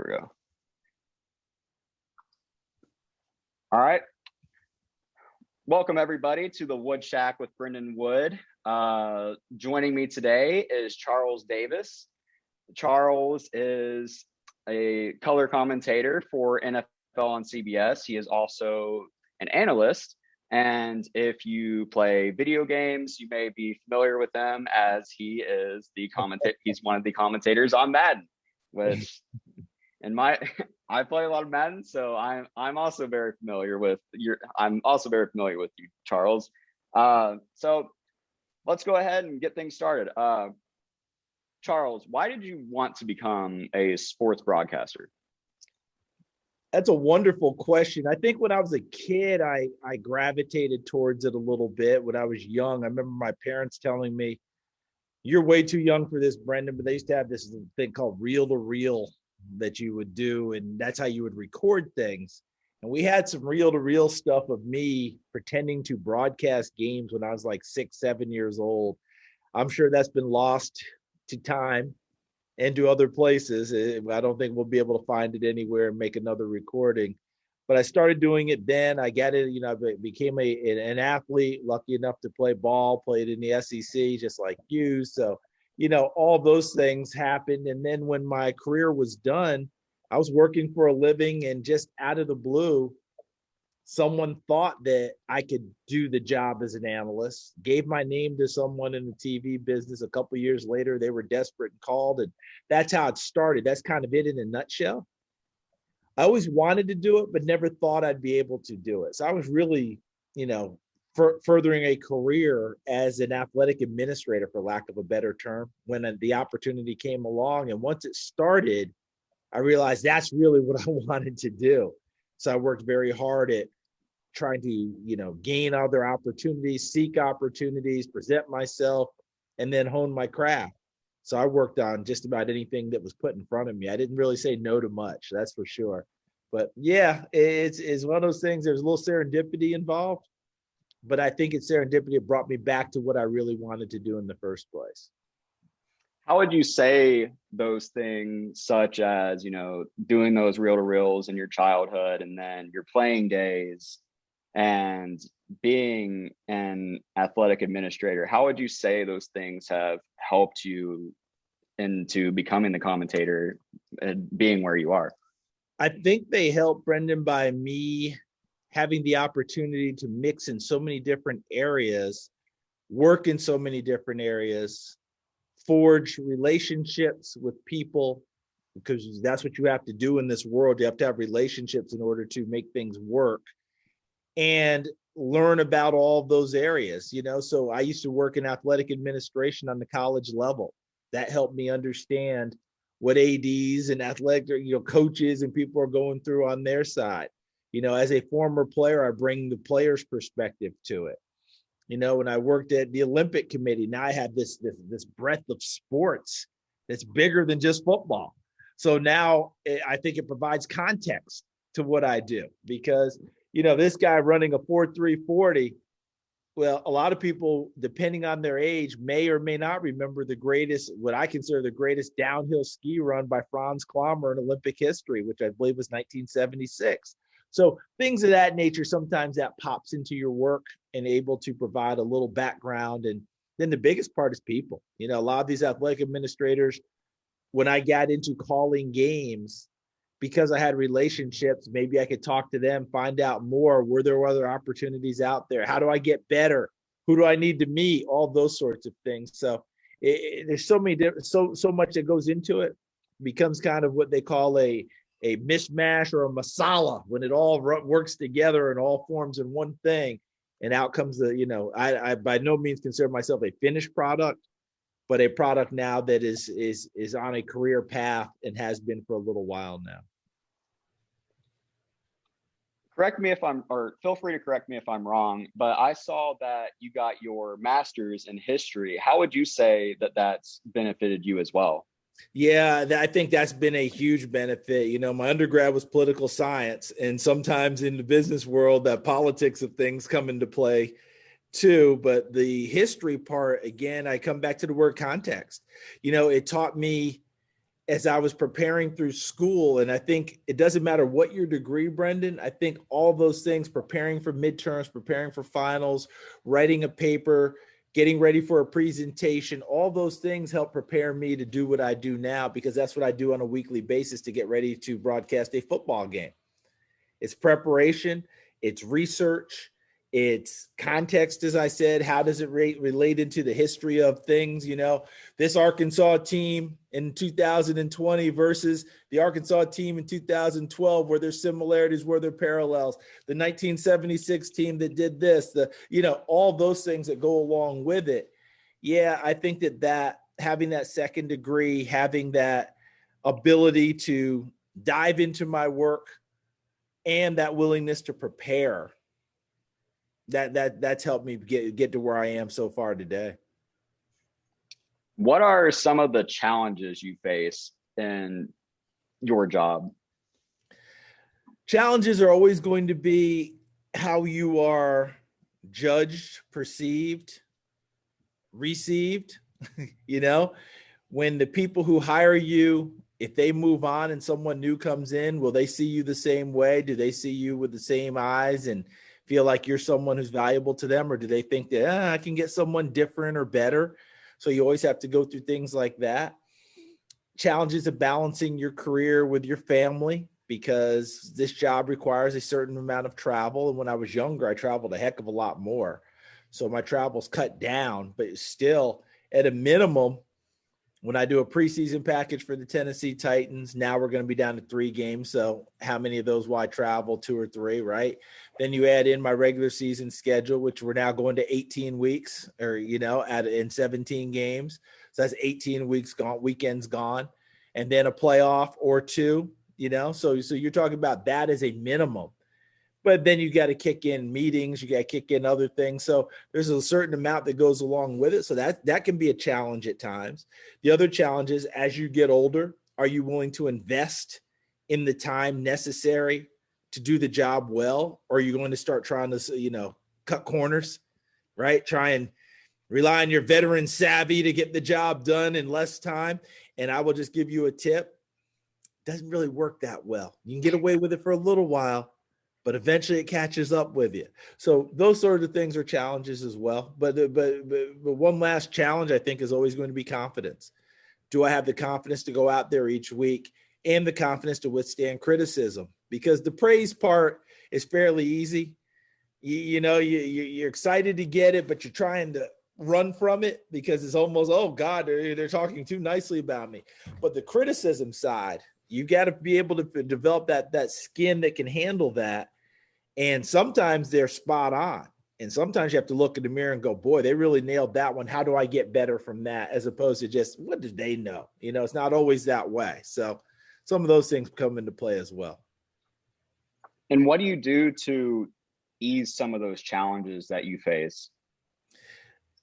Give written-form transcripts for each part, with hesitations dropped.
we go. All right. Welcome, everybody, to the Wood Shack with Brenndon Wood. Joining me today is Charles Davis. Charles is a color commentator for NFL on CBS. He is also an analyst. And if you play video games, you may be familiar with him as he is he's one of the commentators on Madden, which I play a lot of Madden, so I'm also very familiar with you, Charles. So let's go ahead and get things started. Charles, why did you want to become a sports broadcaster? That's a wonderful question. I think when I was a kid, I gravitated towards it a little bit. When I was young, I remember my parents telling me, "You're way too young for this, Brenndon," but they used to have this thing called reel-to-reel that you would do, and that's how you would record things. And we had some reel-to-reel stuff of me pretending to broadcast games when I was like 6, 7 years old. I'm sure that's been lost to time and to other places. I don't think we'll be able to find it anywhere and make another recording. But I started doing it then. I got it, I became an athlete, lucky enough to play ball, played in the SEC just like you. So, all those things happened. And then when my career was done, I was working for a living, and just out of the blue, someone thought that I could do the job as an analyst, gave my name to someone in the TV business. A couple of years later, they were desperate and called, and that's how it started. That's kind of it in a nutshell. I always wanted to do it, but never thought I'd be able to do it. So I was really, furthering a career as an athletic administrator, for lack of a better term, when the opportunity came along. And once it started, I realized that's really what I wanted to do. So I worked very hard at trying to, gain other opportunities, seek opportunities, present myself, and then hone my craft. So I worked on just about anything that was put in front of me. I didn't really say no to much, that's for sure. But yeah, it's one of those things. There's a little serendipity involved, but I think it's serendipity that brought me back to what I really wanted to do in the first place. How would you say those things, such as, doing those reel-to-reels in your childhood and then your playing days and being an athletic administrator, how would you say those things have helped you into becoming the commentator and being where you are? I think they helped, Brenndon, by me having the opportunity to mix in so many different areas, work in so many different areas, forge relationships with people, because that's what you have to do in this world. You have to have relationships in order to make things work, and learn about all of those areas. So I used to work in athletic administration on the college level. That helped me understand what ADs and athletic, coaches and people are going through on their side. As a former player, I bring the player's perspective to it. When I worked at the Olympic Committee, now I have this breadth of sports that's bigger than just football. So now I think it provides context to what I do, because, this guy running a 4.340, well, a lot of people, depending on their age, may or may not remember what I consider the greatest downhill ski run by Franz Klammer in Olympic history, which I believe was 1976. So things of that nature, sometimes that pops into your work and able to provide a little background. And then the biggest part is people. A lot of these athletic administrators, when I got into calling games, because I had relationships, maybe I could talk to them, find out more. Were there other opportunities out there? How do I get better? Who do I need to meet? All those sorts of things. So there's so many so much that goes into it. It becomes kind of what they call a mishmash or a masala, when it all works together and all forms in one thing, and out comes I by no means consider myself a finished product, but a product now that is on a career path and has been for a little while now. Feel free to correct me if I'm wrong, but I saw that you got your master's in history. How would you say that that's benefited you as well? Yeah, I think that's been a huge benefit. My undergrad was political science, and sometimes in the business world, that politics of things come into play too. But the history part, again, I come back to the word context. It taught me as I was preparing through school, and I think it doesn't matter what your degree, Brenndon, I think all those things, preparing for midterms, preparing for finals, writing a paper, getting ready for a presentation, all those things help prepare me to do what I do now, because that's what I do on a weekly basis to get ready to broadcast a football game. It's preparation, it's research, it's context, as I said. How does it relate into the history of things? You know, this Arkansas team in 2020 versus the Arkansas team in 2012, where there's similarities, where there are parallels. The 1976 team that did this, all those things that go along with it. Yeah, I think that having that second degree, having that ability to dive into my work, and that willingness to prepare, that's helped me get to where I am so far today. What are some of the challenges you face in your job? Challenges are always going to be how you are judged, perceived, received. When the people who hire you, if they move on and someone new comes in, will they see you the same way? Do they see you with the same eyes and feel like you're someone who's valuable to them? Or do they think that I can get someone different or better? So you always have to go through things like that. Challenges of balancing your career with your family, because this job requires a certain amount of travel. And when I was younger, I traveled a heck of a lot more. So my travel's cut down, but still at a minimum, when I do a preseason package for the Tennessee Titans, now we're going to be down to 3 games. So how many of those will I travel? 2 or 3, right? Then you add in my regular season schedule, which we're now going to 18 weeks in 17 games. So that's 18 weeks gone, weekends gone, and then a playoff or 2, so you're talking about that as a minimum. But then you got to kick in meetings, you got to kick in other things. So there's a certain amount that goes along with it. So that can be a challenge at times. The other challenge is, as you get older, are you willing to invest in the time necessary to do the job well? Or are you going to start trying to, cut corners, right? Try and rely on your veteran savvy to get the job done in less time. And I will just give you a tip. It doesn't really work that well. You can get away with it for a little while, but eventually it catches up with you. So those sort of things are challenges as well. But one last challenge, I think, is always going to be confidence. Do I have the confidence to go out there each week, and the confidence to withstand criticism? Because the praise part is fairly easy. You're excited to get it, but you're trying to run from it because it's almost, oh God, they're talking too nicely about me. But the criticism side, you got to be able to develop that skin that can handle that. And sometimes they're spot on. And sometimes you have to look in the mirror and go, boy, they really nailed that one. How do I get better from that? As opposed to just, what did they know? It's not always that way. So some of those things come into play as well. And what do you do to ease some of those challenges that you face?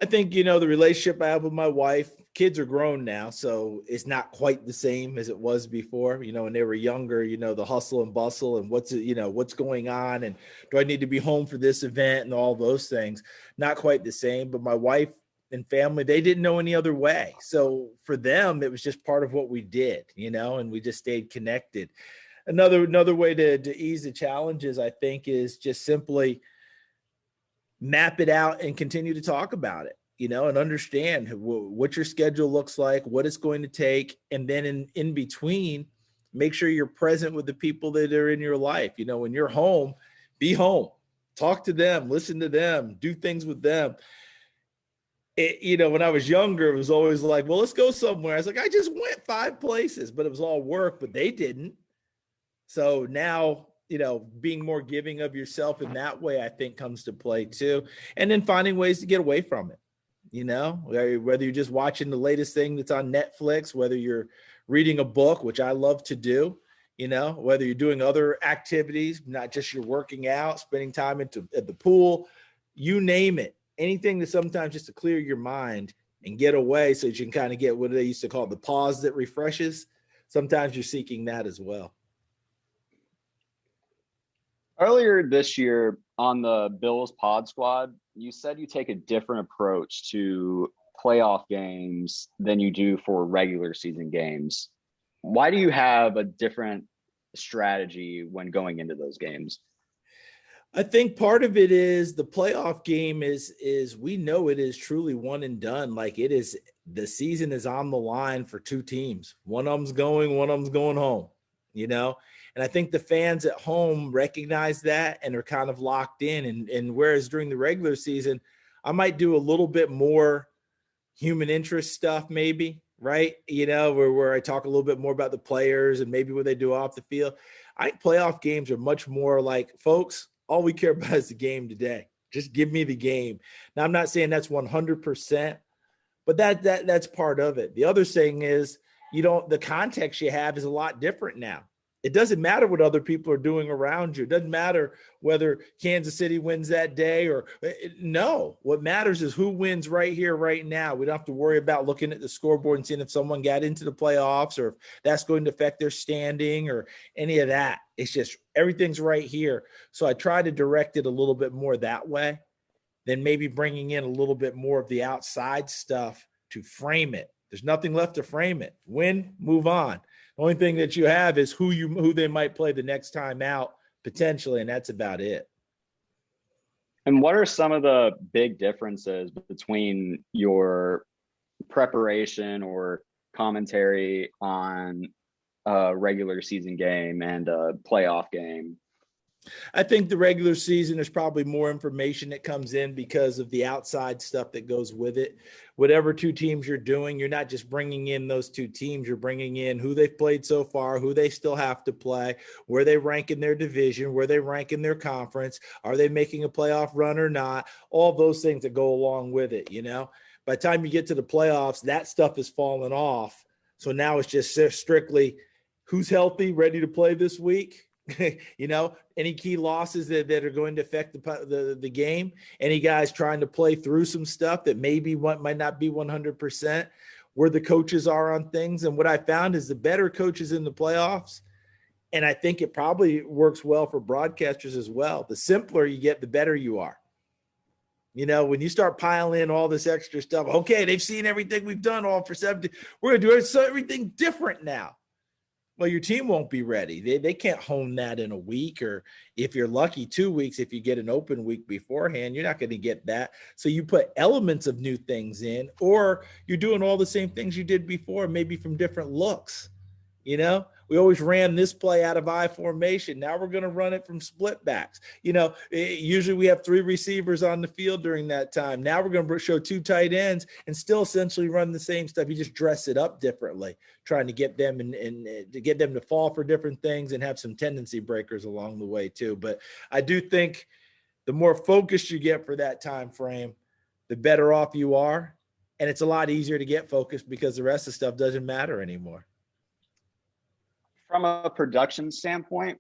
I think, the relationship I have with my wife, kids are grown now, so it's not quite the same as it was before. When they were younger, the hustle and bustle and what's going on, and do I need to be home for this event and all those things. Not quite the same, but my wife and family, they didn't know any other way. So for them, it was just part of what we did, and we just stayed connected. Another way to ease the challenges, I think, is just simply map it out and continue to talk about it, and understand what your schedule looks like, what it's going to take. And then in between, make sure you're present with the people that are in your life. When you're home, be home, talk to them, listen to them, do things with them. When I was younger, it was always like, well, let's go somewhere. I was like, I just went 5 places, but it was all work, but they didn't. So now, being more giving of yourself in that way, I think, comes to play too. And then finding ways to get away from it, whether you're just watching the latest thing that's on Netflix, whether you're reading a book, which I love to do, whether you're doing other activities, not just you're working out, spending time at the pool, you name it, anything that sometimes just to clear your mind and get away so that you can kind of get what they used to call the pause that refreshes. Sometimes you're seeking that as well. Earlier this year on the Bills Pod Squad, you said you take a different approach to playoff games than you do for regular season games. Why do you have a different strategy when going into those games? I think part of it is the playoff game is we know it is truly one and done. Like it is, the season is on the line for two teams. One of them's going, one of them's going home, you know? And I think the fans at home recognize that and are kind of locked in. And whereas during the regular season, I might do a little bit more human interest stuff, maybe, right? You know, where I talk a little bit more about the players and maybe what they do off the field. I think playoff games are much more like, folks, all we care about is the game today. Just give me the game. Now, I'm not saying that's 100%, but that's part of it. The other thing is, the context you have is a lot different now. It doesn't matter what other people are doing around you. It doesn't matter whether Kansas City wins that day or no. What matters is who wins right here, right now. We don't have to worry about looking at the scoreboard and seeing if someone got into the playoffs or if that's going to affect their standing or any of that. It's just everything's right here. So I try to direct it a little bit more that way than maybe bringing in a little bit more of the outside stuff to frame it. There's nothing left to frame it. Win, move on. The only thing that you have is who they might play the next time out potentially, and that's about it. And what are some of the big differences between your preparation or commentary on a regular season game and a playoff game? I think the regular season, there's probably more information that comes in because of the outside stuff that goes with it. Whatever two teams you're doing, you're not just bringing in those two teams. You're bringing in who they've played so far, who they still have to play, where they rank in their division, where they rank in their conference. Are they making a playoff run or not? All those things that go along with it, you know? By the time you get to the playoffs, that stuff is falling off. So now it's just strictly who's healthy, ready to play this week. You know, any key losses that are going to affect the game, any guys trying to play through some stuff that maybe might not be 100%, where the coaches are on things. And what I found is the better coaches in the playoffs, and I think it probably works well for broadcasters as well, the simpler you get, the better you are. You know, when you start piling in all this extra stuff, okay, they've seen everything we've done all for 70. We're going to do everything different now. Well, your team won't be ready. They can't hone that in a week, or if you're lucky, 2 weeks. If you get an open week beforehand, you're not going to get that. So you put elements of new things in, or you're doing all the same things you did before, maybe from different looks. You know, we always ran this play out of I formation. Now we're going to run it from split backs. You know, usually we have 3 receivers on the field during that time. Now we're going to show 2 tight ends and still essentially run the same stuff. You just dress it up differently, trying to get them and to get them to fall for different things and have some tendency breakers along the way too. But I do think the more focused you get for that time frame, the better off you are. And it's a lot easier to get focused because the rest of the stuff doesn't matter anymore. From a production standpoint,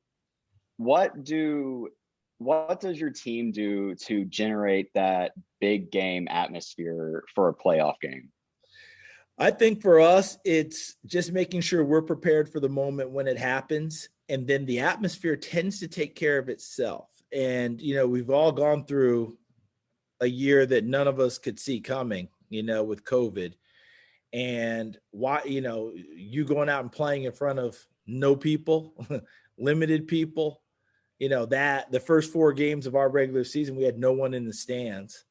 what does your team do to generate that big game atmosphere for a playoff game? I think for us, it's just making sure we're prepared for the moment when it happens. And then the atmosphere tends to take care of itself. And, you know, we've all gone through a year that none of us could see coming, you know, with COVID. And why, you know, you going out and playing in front of no people, limited people, you know, that the first 4 games of our regular season, we had no one in the stands.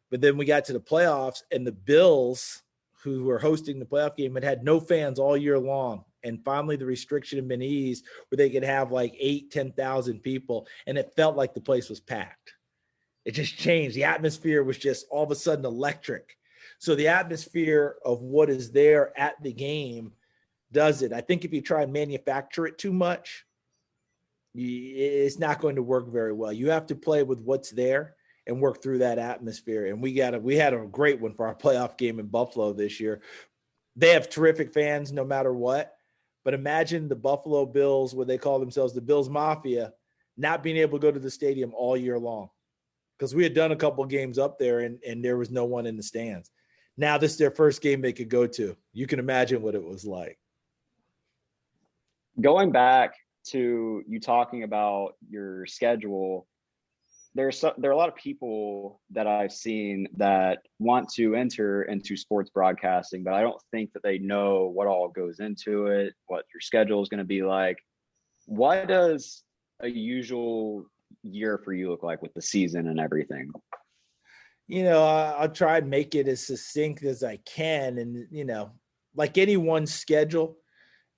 But then we got to the playoffs, and the Bills, who were hosting the playoff game, had no fans all year long. And finally the restriction had been eased where they could have like 10,000 people. And it felt like the place was packed. It just changed. The atmosphere was just all of a sudden electric. So the atmosphere of what is there at the game does it. I think if you try and manufacture it too much, it's not going to work very well. You have to play with what's there and work through that atmosphere. And we had a great one for our playoff game in Buffalo this year. They have terrific fans no matter what. But imagine the Buffalo Bills, what they call themselves, the Bills Mafia, not being able to go to the stadium all year long. Because we had done a couple of games up there and there was no one in the stands. Now this is their first game they could go to. You can imagine what it was like. Going back to you talking about your schedule, there are a lot of people that I've seen that want to enter into sports broadcasting, but I don't think that they know what all goes into it, what your schedule is going to be like. What does a usual year for you look like with the season and everything? I'll try and make it as succinct as I can. And, like anyone's schedule,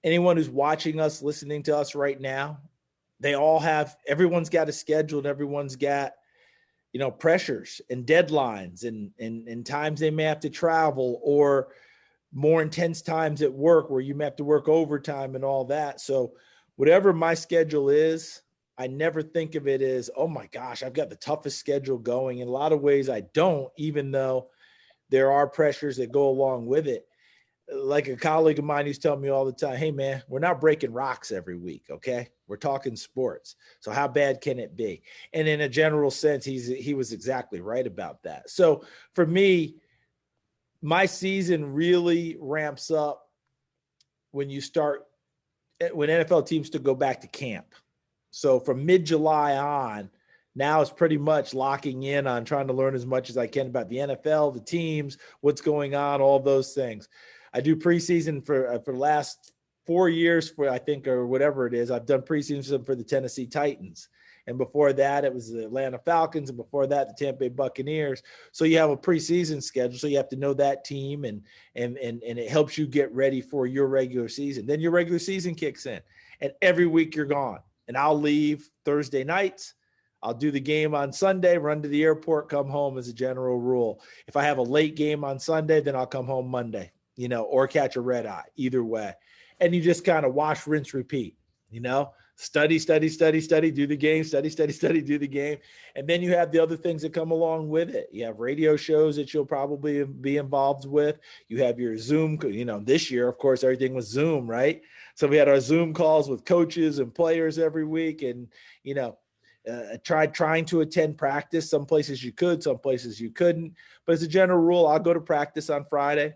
anyone who's watching us, listening to us right now, everyone's got a schedule and everyone's got, pressures and deadlines and times they may have to travel or more intense times at work where you may have to work overtime and all that. So whatever my schedule is, I never think of it as, oh my gosh, I've got the toughest schedule going. In a lot of ways, I don't, even though there are pressures that go along with it. Like a colleague of mine who's telling me all the time, hey man, we're not breaking rocks every week. Okay. We're talking sports. So how bad can it be? And in a general sense, he was exactly right about that. So for me, my season really ramps up when NFL teams to go back to camp. So from mid-July on, now it's pretty much locking in on trying to learn as much as I can about the NFL, the teams, what's going on, all those things. I do preseason for the last 4 years or whatever it is. I've done preseason for the Tennessee Titans. And before that, it was the Atlanta Falcons. And before that, the Tampa Bay Buccaneers. So you have a preseason schedule. So you have to know that team and it helps you get ready for your regular season. Then your regular season kicks in and every week you're gone. And I'll leave Thursday nights. I'll do the game on Sunday, run to the airport, come home as a general rule. If I have a late game on Sunday, then I'll come home Monday, or catch a red eye, either way. And you just kind of wash, rinse, repeat, study, do the game, study, do the game. And then you have the other things that come along with it. You have radio shows that you'll probably be involved with. You have your Zoom, this year, of course, everything was Zoom, right? So we had our Zoom calls with coaches and players every week. And, tried trying to attend practice. Some places you could, some places you couldn't. But as a general rule, I'll go to practice on Friday.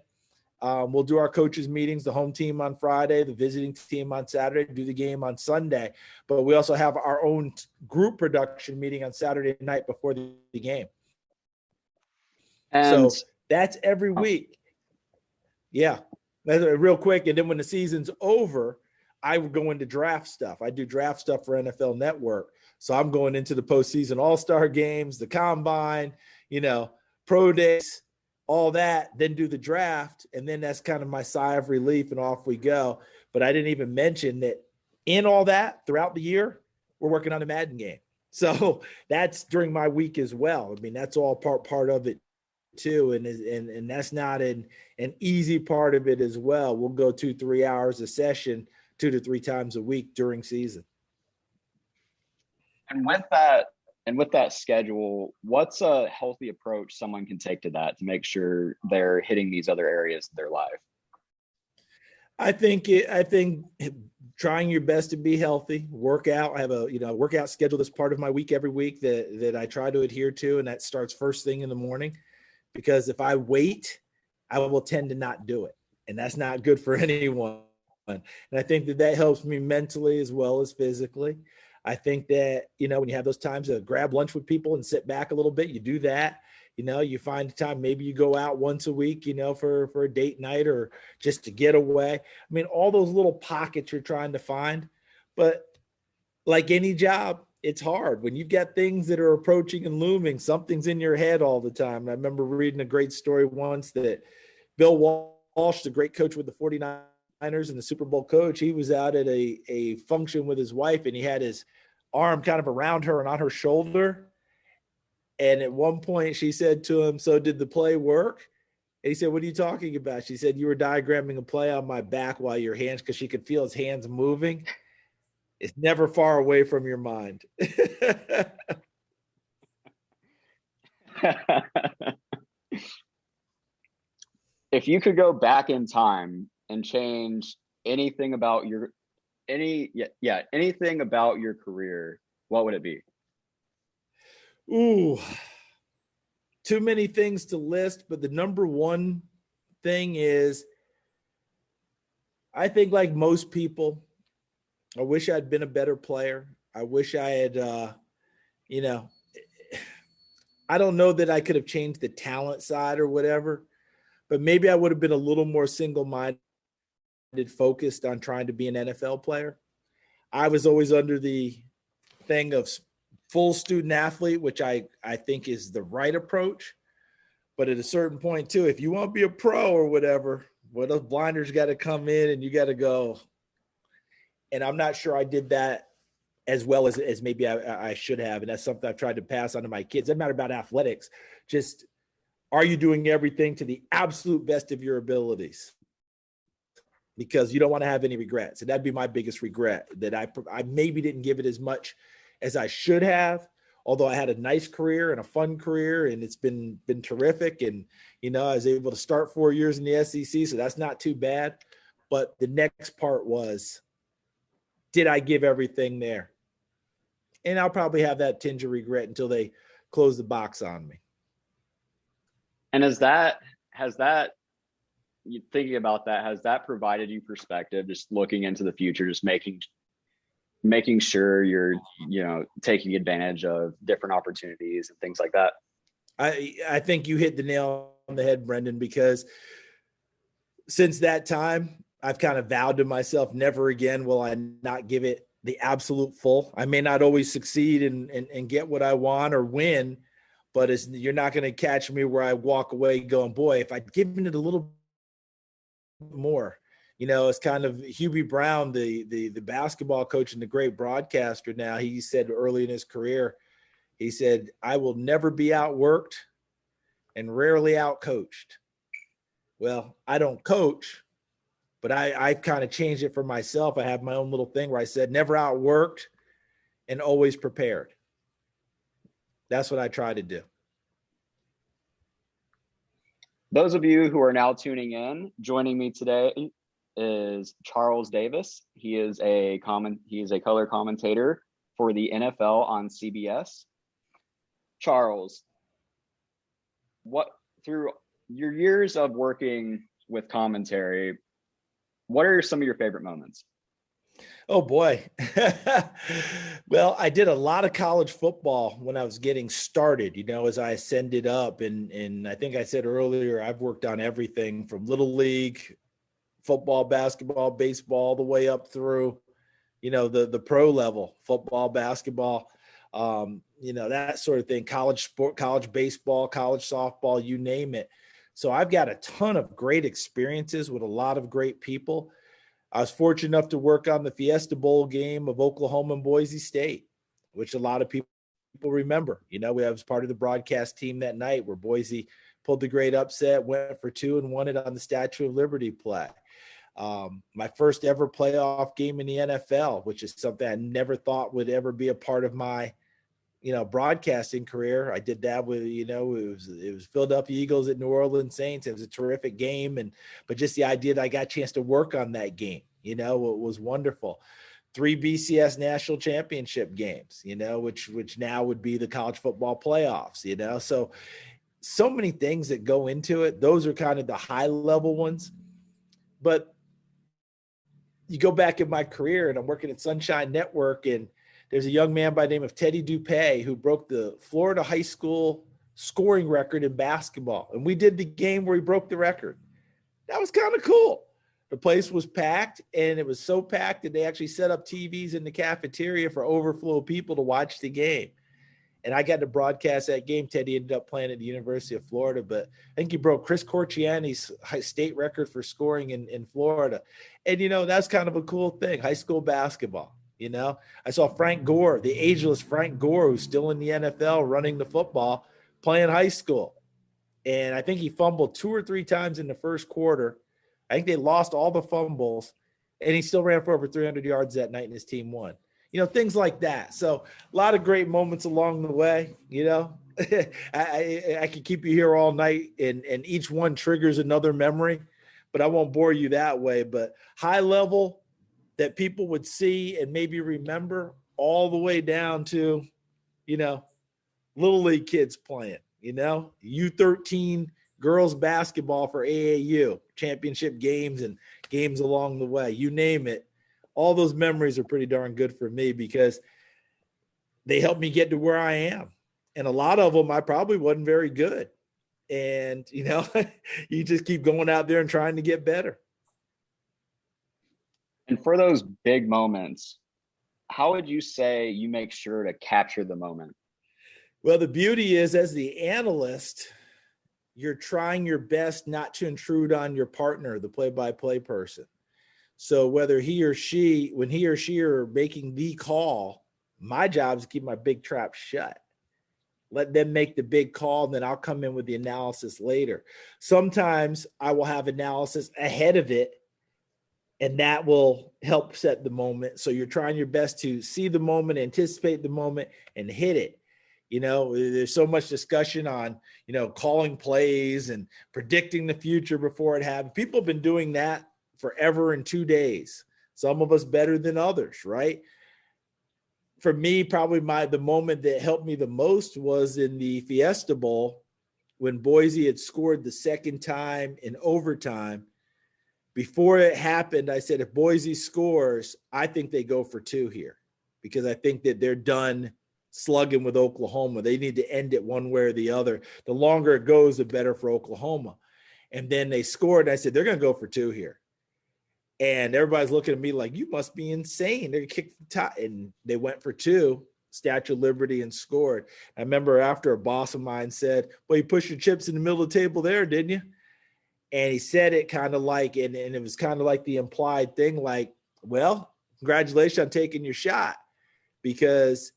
We'll do our coaches meetings, the home team on Friday, the visiting team on Saturday, do the game on Sunday. But we also have our own group production meeting on Saturday night before the game. And so that's every week. Yeah. Real quick. And then when the season's over, I would go into draft stuff. I do draft stuff for NFL Network. So I'm going into the postseason all-star games, the combine, pro days, all that, then do the draft. And then that's kind of my sigh of relief and off we go. But I didn't even mention that in all that throughout the year, we're working on a Madden game. So that's during my week as well. I mean, that's all part of it too. And that's not an easy part of it as well. We'll go 2-3 hours a session, 2 to 3 times a week during season. And with that schedule, what's a healthy approach someone can take to that to make sure they're hitting these other areas of their life? I think trying your best to be healthy, work out. I have a workout schedule that's part of my week every week that I try to adhere to, and that starts first thing in the morning. Because if I wait, I will tend to not do it, and that's not good for anyone. And I think that helps me mentally as well as physically. I think that, when you have those times to grab lunch with people and sit back a little bit, you do that. You find time, maybe you go out once a week, for a date night or just to get away. I mean, all those little pockets you're trying to find. But like any job, it's hard when you've got things that are approaching and looming. Something's in your head all the time. And I remember reading a great story once that Bill Walsh, the great coach with the 49ers and the Super Bowl coach, he was out at a function with his wife and he had his arm kind of around her and on her shoulder. And at one point she said to him, "So did the play work?" And he said, "What are you talking about?" She said, "You were diagramming a play on my back while your hands," because she could feel his hands moving. It's never far away from your mind. If you could go back in time and change anything about anything about your career, what would it be? Ooh, too many things to list, but the number one thing is, I think like most people, I wish I'd been a better player. I wish I had, I don't know that I could have changed the talent side or whatever, but maybe I would have been a little more single-minded, focused on trying to be an NFL player. I was always under the thing of full student athlete, which I think is the right approach. But at a certain point too, if you want to be a pro or whatever, well, those blinders got to come in and you got to go. And I'm not sure I did that as well as maybe I should have. And that's something I've tried to pass on to my kids. It doesn't matter about athletics. Just, are you doing everything to the absolute best of your abilities? Because you don't want to have any regrets. And that'd be my biggest regret, that I maybe didn't give it as much as I should have, although I had a nice career and a fun career, and it's been terrific. And, I was able to start 4 years in the SEC, so that's not too bad. But the next part was, did I give everything there? And I'll probably have that tinge of regret until they close the box on me. And you thinking about that, has that provided you perspective, just looking into the future, just making sure you're, taking advantage of different opportunities and things like that? I think you hit the nail on the head, Brenndon, because since that time, I've kind of vowed to myself, never again will I not give it the absolute full. I may not always succeed and get what I want or win, but you're not going to catch me where I walk away going, boy, if I'd given it a little more. It's kind of Hubie Brown, the basketball coach and the great broadcaster now. He said early in his career, he said, I will never be outworked and rarely outcoached. Well, I don't coach, but I've kind of changed it for myself. I have my own little thing where I said never outworked and always prepared. That's what I try to do. Those of you who are now tuning in, joining me today is Charles Davis. He is a color commentator for the NFL on CBS. Charles, through your years of working with commentary, what are some of your favorite moments? Oh boy. Well, I did a lot of college football when I was getting started, as I ascended up. And I think I said earlier, I've worked on everything from little league, football, basketball, baseball, all the way up through, the pro level, football, basketball, that sort of thing, college sport, college baseball, college softball, you name it. So I've got a ton of great experiences with a lot of great people. I was fortunate enough to work on the Fiesta Bowl game of Oklahoma and Boise State, which a lot of people remember. We was part of the broadcast team that night where Boise pulled the great upset, went for 2 and won it on the Statue of Liberty play. My first ever playoff game in the NFL, which is something I never thought would ever be a part of my, broadcasting career. I did that with, it was Philadelphia Eagles at New Orleans Saints. It was a terrific game. But just the idea that I got a chance to work on that game, it was wonderful. 3 BCS national championship games, which now would be the college football playoffs, so many things that go into it. Those are kind of the high level ones. But you go back in my career and I'm working at Sunshine Network, and there's a young man by the name of Teddy Dupay who broke the Florida high school scoring record in basketball. And we did the game where he broke the record. That was kind of cool. The place was packed, and it was so packed that they actually set up TVs in the cafeteria for overflow people to watch the game. And I got to broadcast that game. Teddy ended up playing at the University of Florida, but I think he broke Chris Corchiani's state record for scoring in Florida. And, that's kind of a cool thing, high school basketball. I saw Frank Gore, the ageless Frank Gore, who's still in the NFL running the football, playing high school. And I think he fumbled 2 or 3 times in the first quarter. I think they lost all the fumbles, and he still ran for over 300 yards that night, and his team won. Things like that. So a lot of great moments along the way, I could keep you here all night, and each one triggers another memory, but I won't bore you that way. But high level that people would see and maybe remember, all the way down to, little league kids playing, U13 girls basketball for AAU championship games and games along the way, you name it. All those memories are pretty darn good for me because they helped me get to where I am. And a lot of them, I probably wasn't very good. And, you know, you just keep going out there and trying to get better. And for those big moments, how would you say you make sure to capture the moment? Well, the beauty is, as the analyst, you're trying your best not to intrude on your partner, the play-by-play person. So whether when he or she are making the call, my job is to keep my big trap shut. Let them make the big call, and then I'll come in with the analysis later. Sometimes I will have analysis ahead of it, and that will help set the moment. So you're trying your best to see the moment, anticipate the moment, and hit it. You know, there's so much discussion on, you know, calling plays and predicting the future before it happens. People have been doing that forever in 2 days. Some of us better than others, right? For me, probably the moment that helped me the most was in the Fiesta Bowl when Boise had scored the second time in overtime. Before it happened, I said, if Boise scores, I think they go for 2 here, because I think that they're done slugging with Oklahoma. They need to end it one way or the other. The longer it goes, the better for Oklahoma. And then they scored. I said, they're going to go for 2 here. And everybody's looking at me like, you must be insane. They're going to kick the top. And they went for 2, Statue of Liberty, and scored. I remember after a boss of mine said, well, you pushed your chips in the middle of the table there, didn't you? And he said it kind of like, and it was kind of like the implied thing, like, well, congratulations on taking your shot, because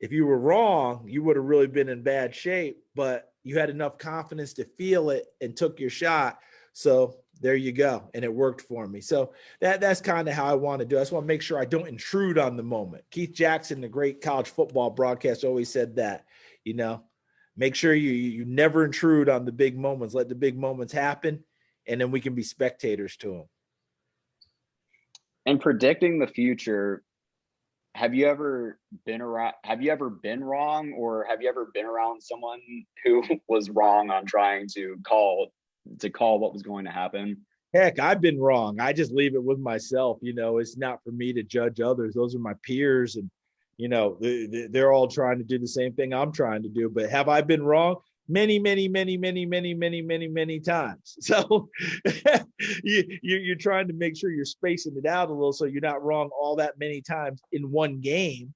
if you were wrong, you would have really been in bad shape, but you had enough confidence to feel it and took your shot. So there you go. And it worked for me. So that's kind of how I want to do it. I just want to make sure I don't intrude on the moment. Keith Jackson, the great college football broadcaster, always said that, you know, make sure you never intrude on the big moments. Let the big moments happen, and then we can be spectators to them. And predicting the future, have you ever been wrong, or have you ever been around someone who was wrong on trying to call what was going to happen? Heck, I've been wrong. I just leave it with myself. You know, it's not for me to judge others. Those are my peers, and you know, they're all trying to do the same thing I'm trying to do. But have I been wrong? Many, many, many, many, many, many, many, many times. So you're trying to make sure you're spacing it out a little so you're not wrong all that many times in one game.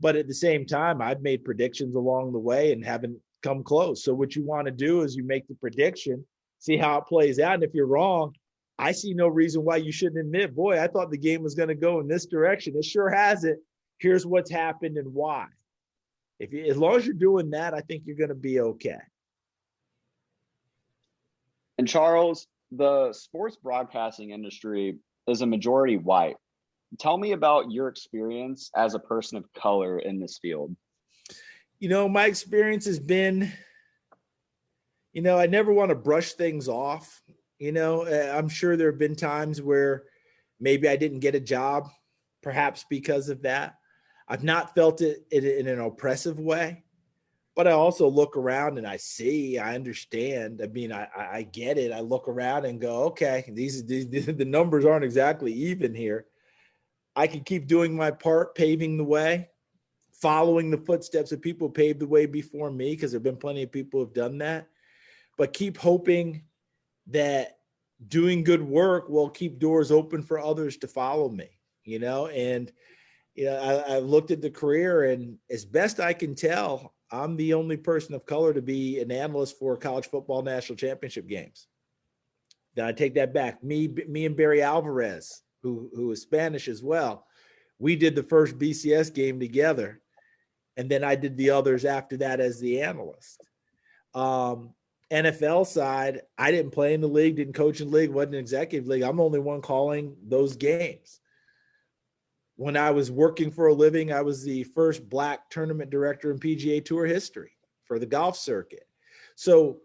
But at the same time, I've made predictions along the way and haven't come close. So what you want to do is you make the prediction, see how it plays out. And if you're wrong, I see no reason why you shouldn't admit, boy, I thought the game was going to go in this direction. It sure hasn't. Here's what's happened and why. As long as you're doing that, I think you're going to be okay. And Charles, the sports broadcasting industry is a majority white. Tell me about your experience as a person of color in this field. You know, my experience has been, you know, I never want to brush things off. You know, I'm sure there have been times where maybe I didn't get a job, perhaps because of that. I've not felt it in an oppressive way, but I also look around and I understand. I mean, I get it. I look around and go, okay, these the numbers aren't exactly even here. I can keep doing my part, paving the way, following the footsteps of people who paved the way before me, because there have been plenty of people who have done that, but keep hoping that doing good work will keep doors open for others to follow me, you know? And, you know, I looked at the career, and as best I can tell, I'm the only person of color to be an analyst for college football national championship games. Then I take that back. Me and Barry Alvarez, who is Spanish as well, we did the first BCS game together, and then I did the others after that as the analyst. NFL side, I didn't play in the league, didn't coach in the league, wasn't an executive league. I'm the only one calling those games. When I was working for a living, I was the first Black tournament director in PGA Tour history for the golf circuit. So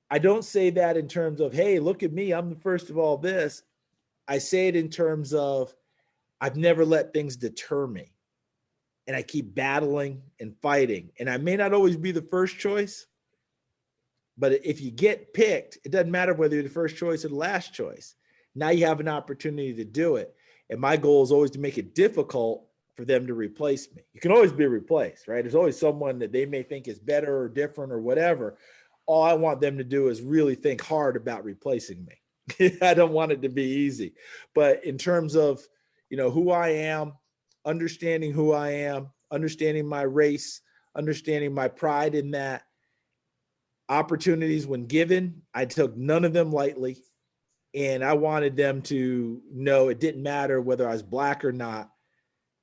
I don't say that in terms of, hey, look at me, I'm the first of all this. I say it in terms of I've never let things deter me. And I keep battling and fighting. And I may not always be the first choice, but if you get picked, it doesn't matter whether you're the first choice or the last choice. Now you have an opportunity to do it. And my goal is always to make it difficult for them to replace me. You can always be replaced, right? There's always someone that they may think is better or different or whatever. All I want them to do is really think hard about replacing me. I don't want it to be easy. But in terms of, who I am, understanding who I am, understanding my race, understanding my pride in that, opportunities when given, I took none of them lightly. And I wanted them to know it didn't matter whether I was black or not,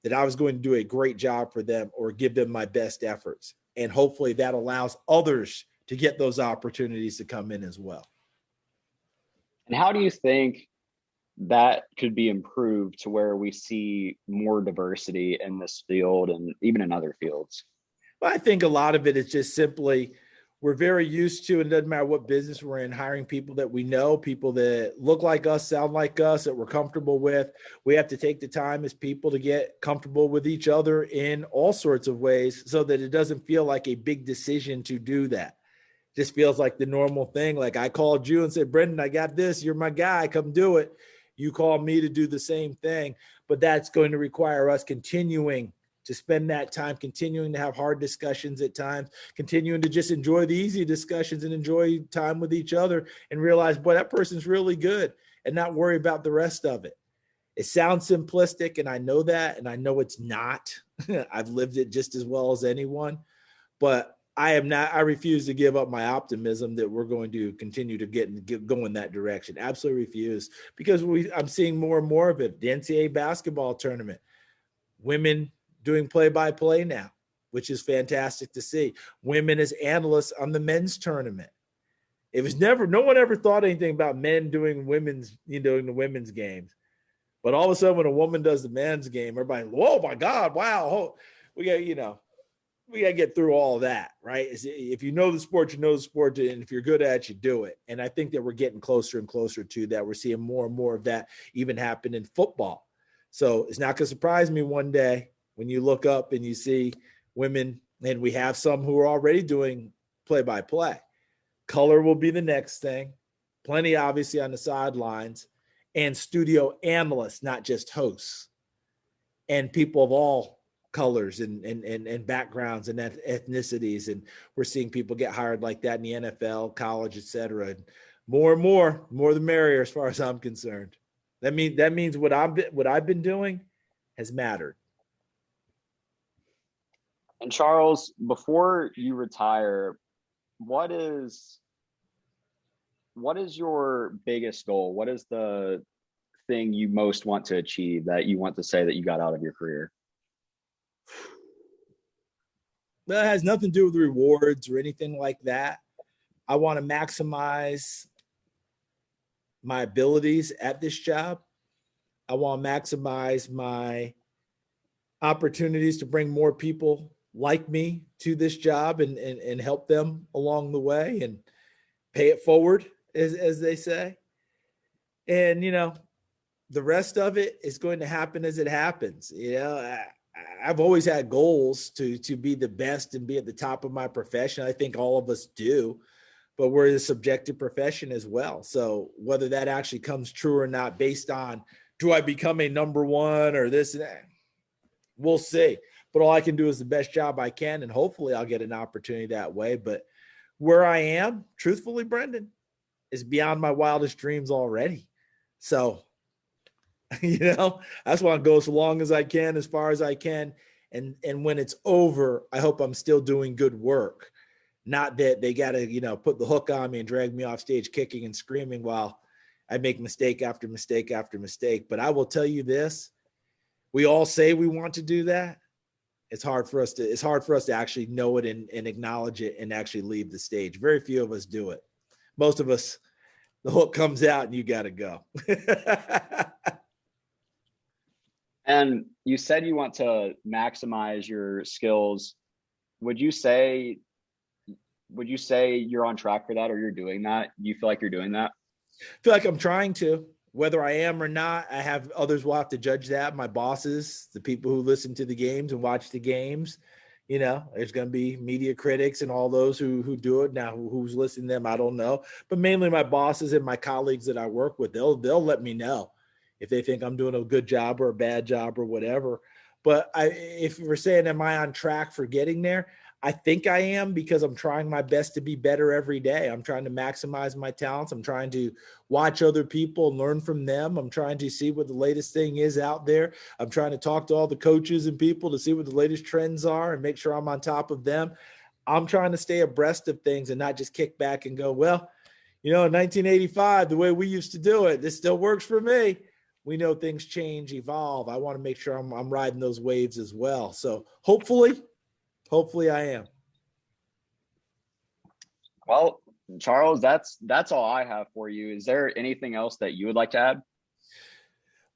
that I was going to do a great job for them or give them my best efforts. And hopefully that allows others to get those opportunities to come in as well. And how do you think that could be improved to where we see more diversity in this field and even in other fields? Well, I think a lot of it is just simply, we're very used to, and it doesn't matter what business we're in, hiring people that we know, people that look like us, sound like us, that we're comfortable with. We have to take the time as people to get comfortable with each other in all sorts of ways so that it doesn't feel like a big decision to do that. It just feels like the normal thing. Like I called you and said, Brenndon, I got this. You're my guy. Come do it. You call me to do the same thing. But that's going to require us continuing to spend that time, continuing to have hard discussions at times, continuing to just enjoy the easy discussions and enjoy time with each other and realize, boy, that person's really good, and not worry about the rest of it. It sounds simplistic, and I know that, and I know it's not. I've lived it just as well as anyone, but I refuse to give up my optimism that we're going to continue to go in that direction. Absolutely refuse, because I'm seeing more and more of it. The NCAA basketball tournament, women doing play-by-play now, which is fantastic to see. Women as analysts on the men's tournament. No one ever thought anything about men doing the women's games. But all of a sudden, when a woman does the men's game, everybody, whoa, my God, wow. We got to get through all of that, right? If you know the sport, you know the sport, and if you're good at it, you do it. And I think that we're getting closer and closer to that. We're seeing more and more of that even happen in football. So it's not going to surprise me one day when you look up and you see women, and we have some who are already doing play-by-play. Color will be the next thing. Plenty, obviously, on the sidelines. And studio analysts, not just hosts. And people of all colors and backgrounds and ethnicities. And we're seeing people get hired like that in the NFL, college, et cetera. And more the merrier as far as I'm concerned. That means what I've been doing has mattered. And Charles, before you retire, what is your biggest goal? What is the thing you most want to achieve that you want to say that you got out of your career? That has nothing to do with rewards or anything like that. I want to maximize my abilities at this job. I want to maximize my opportunities to bring more people like me to this job and help them along the way and pay it forward, as they say. And, the rest of it is going to happen as it happens. I've always had goals to be the best and be at the top of my profession. I think all of us do, but we're a subjective profession as well. So whether that actually comes true or not, based on, do I become a number one or this and that, we'll see. But all I can do is the best job I can, and hopefully I'll get an opportunity that way. But where I am, truthfully, Brenndon, is beyond my wildest dreams already. So, that's why I go as long as I can, as far as I can. And when it's over, I hope I'm still doing good work. Not that they got to, put the hook on me and drag me off stage kicking and screaming while I make mistake after mistake after mistake. But I will tell you this, we all say we want to do that. It's hard for us to actually know it and acknowledge it and actually leave the stage. Very few of us do it. Most of us, the hook comes out and you got to go. And you said you want to maximize your skills. Would you say you're on track for that, or you're doing that? You feel like you're doing that? I feel like I'm trying to. Whether I am or not, I have others will have to judge that. My bosses, the people who listen to the games and watch the games, there's going to be media critics and all those who do it. Now, who's listening to them, I don't know. But mainly my bosses and my colleagues that I work with, they'll let me know if they think I'm doing a good job or a bad job or whatever. But if we're saying, am I on track for getting there? I think I am, because I'm trying my best to be better every day. I'm trying to maximize my talents. I'm trying to watch other people and learn from them. I'm trying to see what the latest thing is out there. I'm trying to talk to all the coaches and people to see what the latest trends are and make sure I'm on top of them. I'm trying to stay abreast of things and not just kick back and go, well, in 1985, the way we used to do it, this still works for me. We know things change, evolve. I want to make sure I'm riding those waves as well. So hopefully I am. Well, Charles, that's all I have for you. Is there anything else that you would like to add?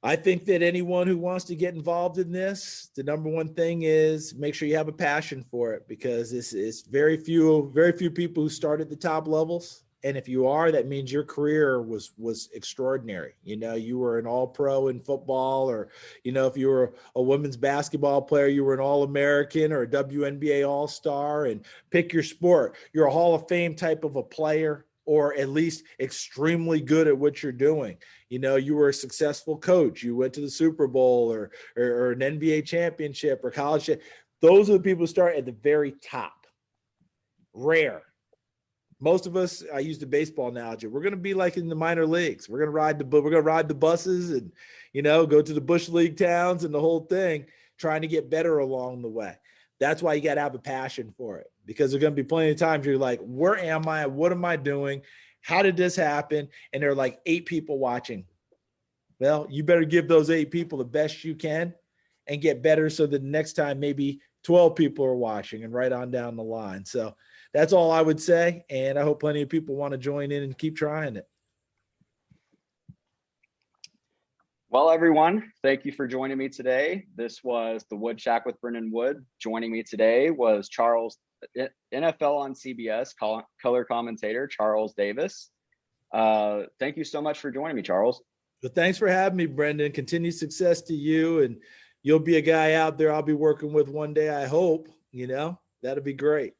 I think that anyone who wants to get involved in this, the number one thing is make sure you have a passion for it, because this is very few people who start at the top levels. And if you are, that means your career was extraordinary. You were an all-pro in football, or, if you were a women's basketball player, you were an All-American or a WNBA All-Star, and pick your sport. You're a Hall of Fame type of a player, or at least extremely good at what you're doing. You were a successful coach. You went to the Super Bowl or an NBA championship or college. Those are the people who start at the very top. Rare. Most of us, I use the baseball analogy, we're going to be like in the minor leagues. We're going to ride the buses and, go to the Bush League towns and the whole thing, trying to get better along the way. That's why you got to have a passion for it, because there's going to be plenty of times you're like, where am I? What am I doing? How did this happen? And there are like 8 people watching. Well, you better give those 8 people the best you can and get better, so that the next time maybe 12 people are watching, and right on down the line. So that's all I would say. And I hope plenty of people want to join in and keep trying it. Well, everyone, thank you for joining me today. This was the Wood Shack with Brenndon Wood. Joining me today was Charles, NFL on CBS color commentator, Charles Davis. Thank you so much for joining me, Charles. Well, thanks for having me, Brenndon. Continued success to you, and you'll be a guy out there I'll be working with one day, I hope. That'd be great.